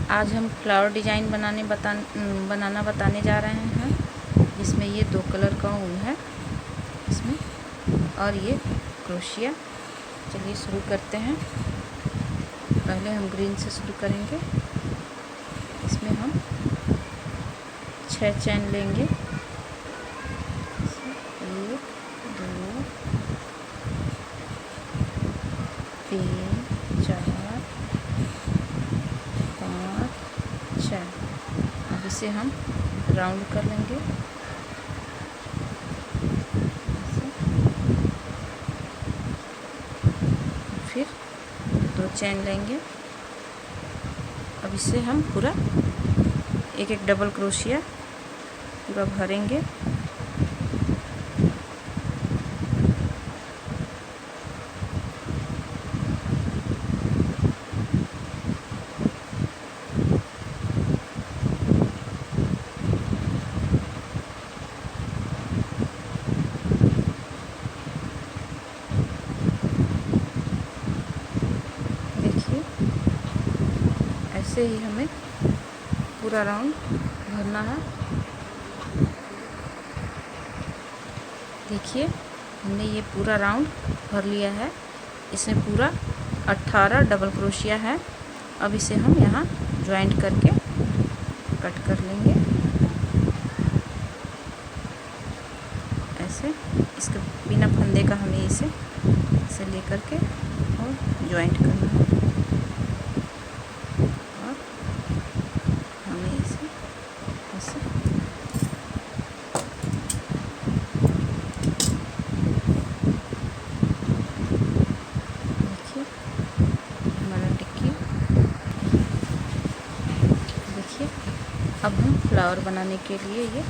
आज हम flower design बनाना बताने जा रहे हैं, जिसमें ये 2 कलर का ऊन है इसमें, और ये क्रोशिया। चलिए शुरू करते हैं। पहले हम ग्रीन से शुरू करेंगे। इसमें हम 6 चैन लेंगे। 1 2 3 4 5 6। अब इसे हम राउंड कर लेंगे। फिर 2 चैन लेंगे। अब इसे हम पूरा एक डबल क्रोशिया पूरा भरेंगे। देखिए, ऐसे ही हमें पूरा राउंड भरना है। देखिए, हमने ये पूरा राउंड भर लिया है। इसमें पूरा 18 डबल क्रोशिया है। अब इसे हम यहाँ ज्वाइंट करके कट कर लेंगे। ऐसे इसके बिना फंदे का हमें इसे लेकर के और ज्वाइंट करना है। और हमें इसे ऐसे देखिए, हमारा टिक्की। देखिए, अब हम फ्लावर बनाने के लिए ये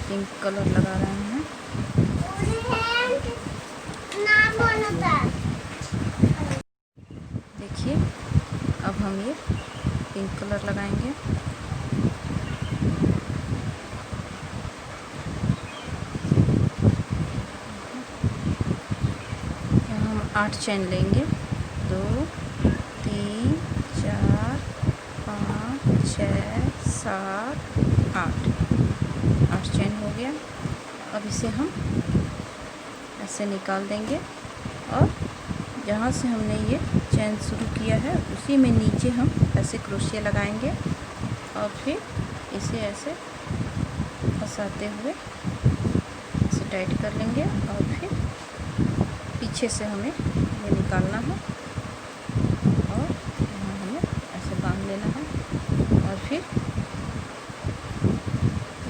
पिंक कलर लगा रहे हैं। देखिए, अब हम ये पिंक कलर लगाएंगे। यहाँ हम 8 चैन लेंगे। 2 3 4 5 6 7 8 चैन हो गया। अब इसे हम ऐसे निकाल देंगे और जहाँ से हमने ये चैन शुरू किया है उसी में नीचे हम ऐसे क्रोशिया लगाएंगे और फिर इसे ऐसे फंसाते हुए इसे टाइट कर लेंगे और फिर पीछे से हमें ये निकालना है और यहाँ हमें ऐसे बांध लेना है। और फिर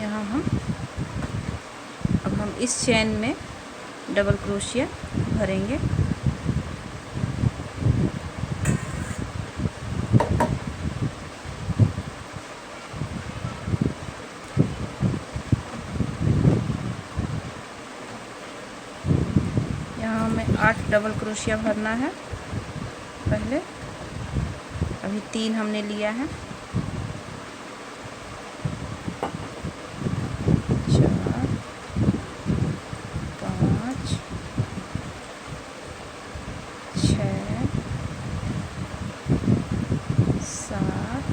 यहाँ अब हम इस चैन में डबल क्रोशिया भरेंगे। यहाँ हमें 8 डबल क्रोशिया भरना है पहले। अभी 3 हमने लिया है। 4 5 6 7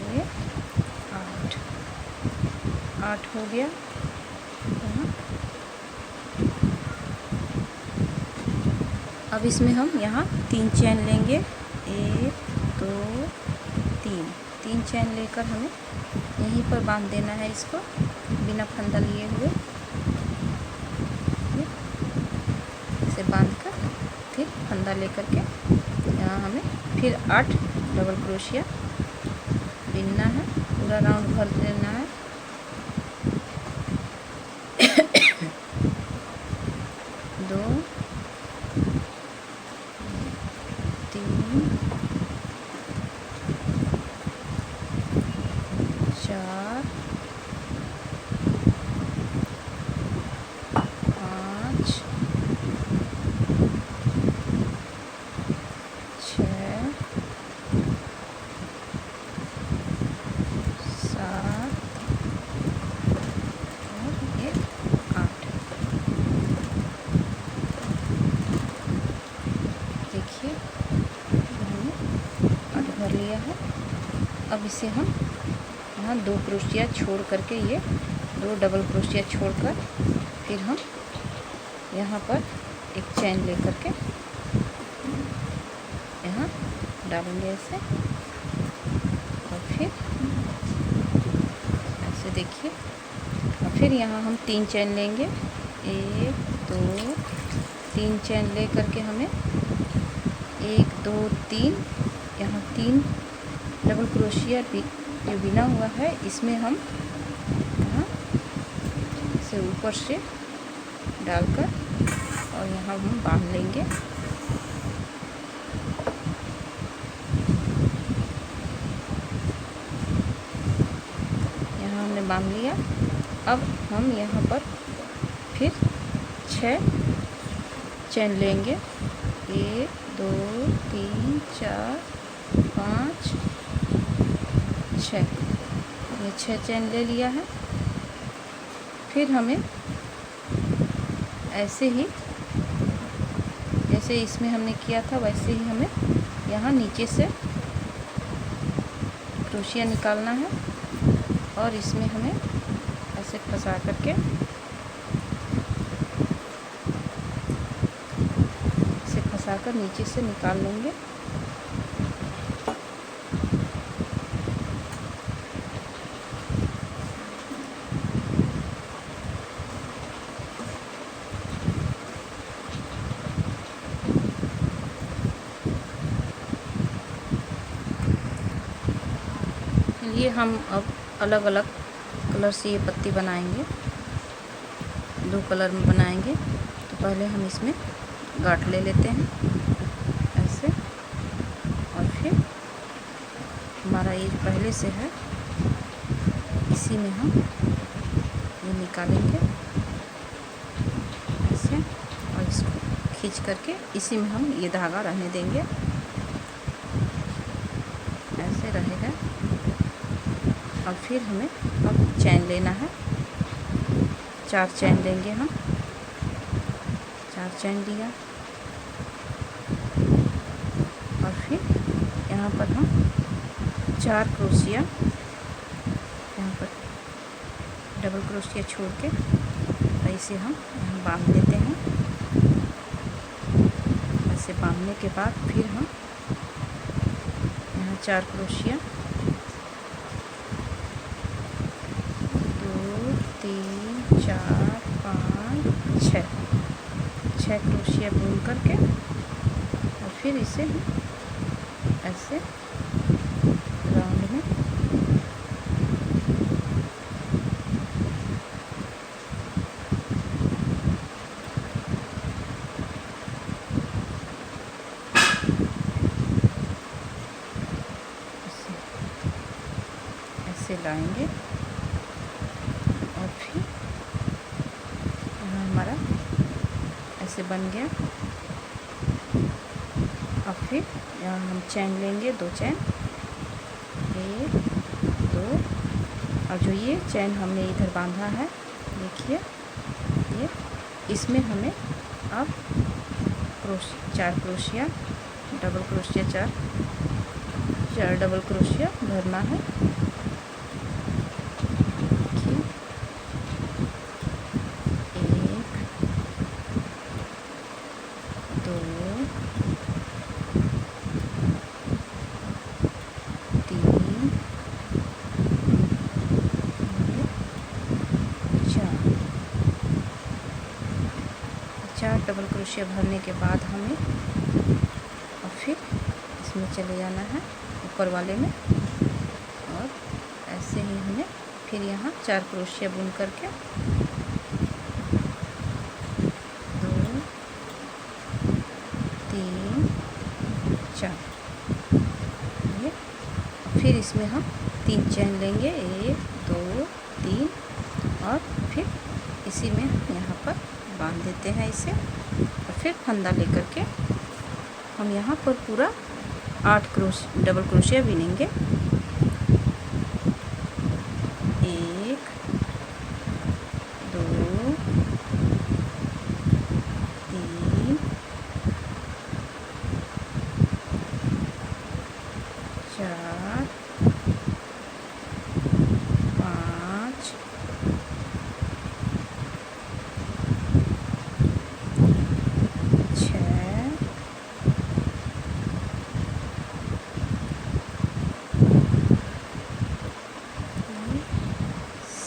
ये 8 हो गया। अब इसमें हम यहाँ 3 चैन लेंगे। 1 2 3 चैन लेकर हमें यहीं पर बांध देना है इसको बिना फंदा लिए हुए। इसे बांध कर फिर फंदा लेकर के यहाँ हमें फिर 8 डबल क्रोशिया बिनना है। पूरा राउंड भर देना है। 2 3 4 5 6 7 और ये 8। देखिए, हमने 8 अब इसे हम यहाँ 2 क्रोशिया छोड़ करके, ये 2 डबल क्रोशिया छोड़कर फिर हम यहाँ पर एक चैन ले करके यहाँ डालेंगे ऐसे, और फिर ऐसे देखिए। और फिर यहाँ हम 3 चैन लेंगे, 1 2 3 चैन ले करके हमें 1 2 3 यहाँ 3 डबल क्रोशिया जो बिना हुआ है इसमें हम यहाँ इसे ऊपर से डालकर और यहाँ हम बांध लेंगे। यहाँ हमने बांध लिया। अब हम यहाँ पर फिर 6 चैन लेंगे, 1 2 3 4 5 6, ये 6 चैन ले लिया है। फिर हमें ऐसे ही जैसे इसमें हमने किया था वैसे ही हमें यहाँ नीचे से क्रोशिया निकालना है और इसमें हमें ऐसे फंसा करके इसे फंसाकर नीचे से निकाल लेंगे। ये हम अब अलग अलग कलर से ये पत्ती बनाएंगे, 2 कलर में बनाएंगे। तो पहले हम इसमें गांठ ले लेते हैं ऐसे, और फिर हमारा ये पहले से है इसी में हम ये निकालेंगे ऐसे, और इसको खींच करके इसी में हम ये धागा रहने देंगे, ऐसे रहेगा। और फिर हमें अब चैन लेना है, 4 चैन लेंगे हम, 4 चैन लिया। और फिर यहाँ पर हम 4 क्रोशिया यहाँ पर डबल क्रोशिया छोड़ के ऐसे हम यहाँ बांध देते हैं। ऐसे बांधने के बाद फिर हम यहाँ 4 क्रोशिया 4 5 6 क्रोशिया बुन करके और फिर इसे ऐसे राउंड में ऐसे लाएंगे। और फिर हमारा ऐसे बन गया। और फिर यहाँ हम चैन लेंगे, 2 चैन, 1 2, और जो ये चैन हमने इधर बांधा है देखिए, ये इसमें हमें अब 4 crochet double crochet 4 double crochet भरना है। डबल क्रोशिया भरने के बाद हमें और फिर इसमें चले जाना है ऊपर वाले में, और ऐसे ही हमें फिर यहाँ 4 क्रोशिया बुन करके 2 3 4 ये, फिर इसमें हम 3 चैन लेंगे, 1 2 3, और फिर इसी में यहाँ पर बांध देते हैं इसे। और फिर फंदा लेकर के हम यहाँ पर पूरा 8 डबल क्रोशिया बिनेंगे। 1 2 3 4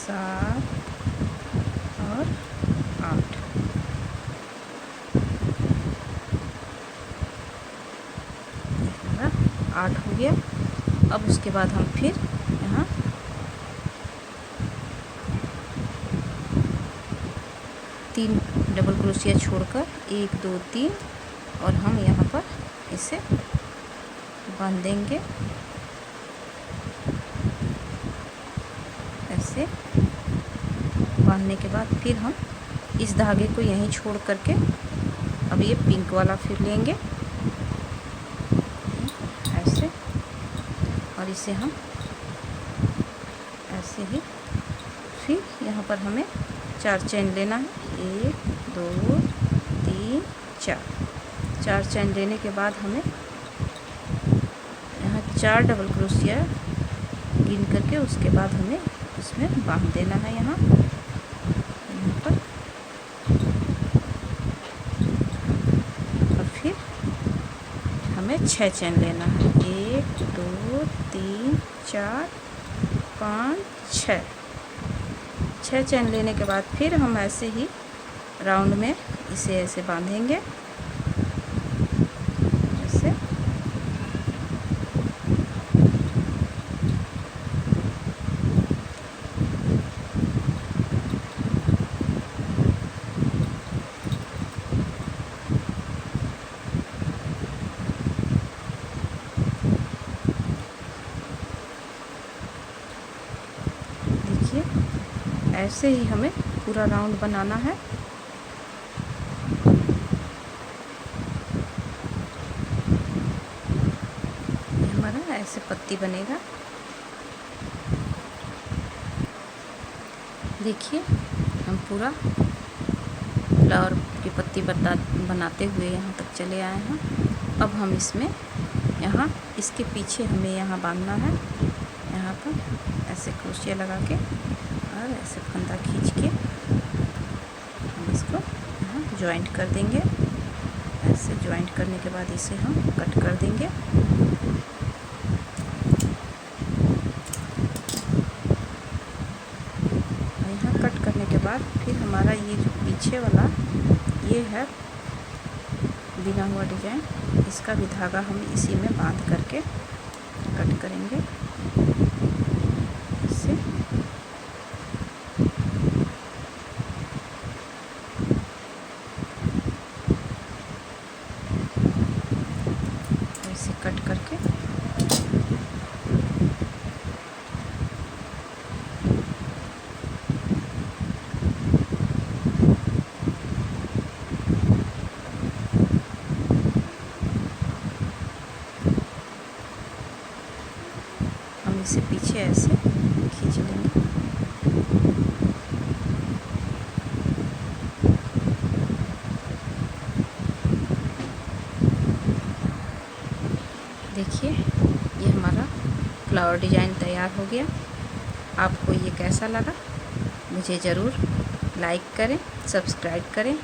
7 और 8। हमारा 8 हो गया। अब उसके बाद हम फिर यहाँ 3 डबल क्रोशिया छोड़कर 1 2 3 और हम यहाँ पर इसे बांध देंगे ऐसे। बांधने के बाद फिर हम इस धागे को यहीं छोड़ करके अब ये पिंक वाला फिर लेंगे ऐसे, और इसे हम ऐसे ही फिर यहाँ पर हमें 4 चेन लेना है। 1 2 3 4 चेन लेने के बाद हमें यहाँ 4 डबल क्रोशिया गिन करके उसके बाद हमें इसमें बांध देना है यहाँ पर। और फिर हमें 6 चेन लेना है। 1 2 3 4 5 6 चेन लेने के बाद फिर हम ऐसे ही राउंड में इसे ऐसे बांधेंगे ऐसे। देखिए ऐसे ही हमें पूरा राउंड बनाना है। हमारा ऐसे पत्ती बनेगा। देखिए हम पूरा फ्लावर की पत्ती बनाते हुए यहाँ तक चले आए हैं। अब हम इसमें यहाँ इसके पीछे हमें यहाँ बांधना है, यहाँ पर ऐसे क्रोशिया लगा के और ऐसे फंदा खींच के हम इसको यहाँ जॉइंट कर देंगे। ऐसे जॉइंट करने के बाद इसे हम कट कर देंगे। यहाँ कट करने के बाद फिर हमारा ये जो पीछे वाला ये है बिना हुआ डिजाइन, इसका भी धागा हम इसी में बांध करके कट करेंगे इससे। ऐसे कट करके हम इसे पीछे ऐसे खींच लेंगे। देखिए ये हमारा फ्लावर डिज़ाइन तैयार हो गया। आपको ये कैसा लगा मुझे ज़रूर लाइक करें, सब्सक्राइब करें।